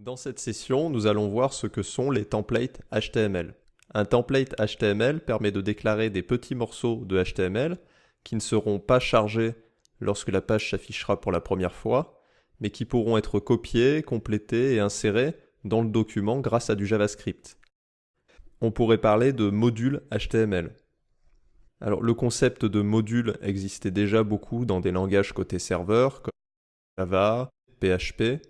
Dans cette session, nous allons voir ce que sont les templates HTML. Un template HTML permet de déclarer des petits morceaux de HTML qui ne seront pas chargés lorsque la page s'affichera pour la première fois, mais qui pourront être copiés, complétés et insérés dans le document grâce à du JavaScript. On pourrait parler de modules HTML. Alors, le concept de module existait déjà beaucoup dans des langages côté serveur, comme Java, PHP,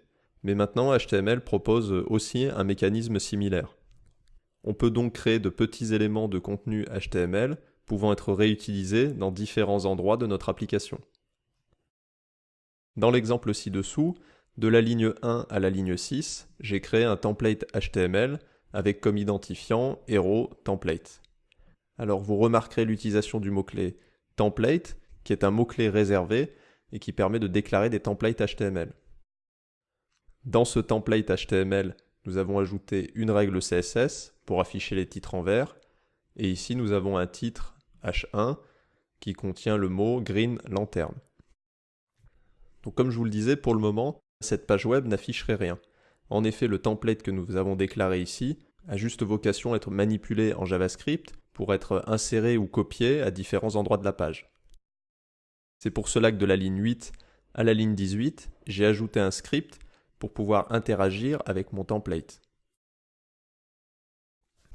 mais maintenant HTML propose aussi un mécanisme similaire. On peut donc créer de petits éléments de contenu HTML pouvant être réutilisés dans différents endroits de notre application. Dans l'exemple ci-dessous, de la ligne 1 à la ligne 6, j'ai créé un template HTML avec comme identifiant hero template. Alors vous remarquerez l'utilisation du mot-clé template, qui est un mot-clé réservé et qui permet de déclarer des templates HTML. Dans ce template HTML, nous avons ajouté une règle CSS pour afficher les titres en vert. Et ici, nous avons un titre H1 qui contient le mot Green Lantern. Donc comme je vous le disais, pour le moment, cette page web n'afficherait rien. En effet, le template que nous avons déclaré ici a juste vocation à être manipulé en JavaScript pour être inséré ou copié à différents endroits de la page. C'est pour cela que de la ligne 8 à la ligne 18, j'ai ajouté un script pour pouvoir interagir avec mon template.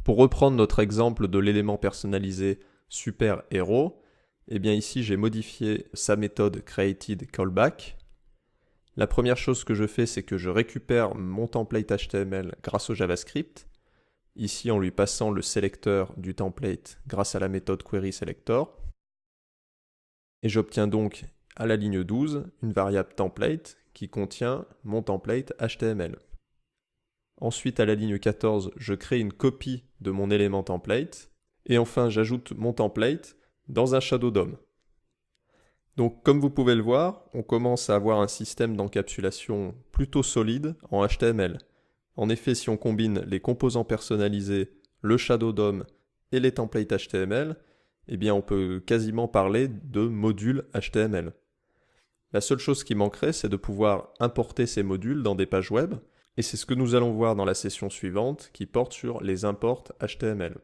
Pour reprendre notre exemple de l'élément personnalisé superhero, eh bien ici j'ai modifié sa méthode createdCallback. La première chose que je fais, c'est que je récupère mon template HTML grâce au JavaScript, ici en lui passant le sélecteur du template grâce à la méthode querySelector. Et j'obtiens donc à la ligne 12 une variable template qui contient mon template HTML. Ensuite, à la ligne 14, je crée une copie de mon élément template. Et enfin, j'ajoute mon template dans un shadow DOM. Donc, comme vous pouvez le voir, on commence à avoir un système d'encapsulation plutôt solide en HTML. En effet, si on combine les composants personnalisés, le shadow DOM et les templates HTML, eh bien, on peut quasiment parler de modules HTML. La seule chose qui manquerait, c'est de pouvoir importer ces modules dans des pages web, et c'est ce que nous allons voir dans la session suivante qui porte sur les imports HTML.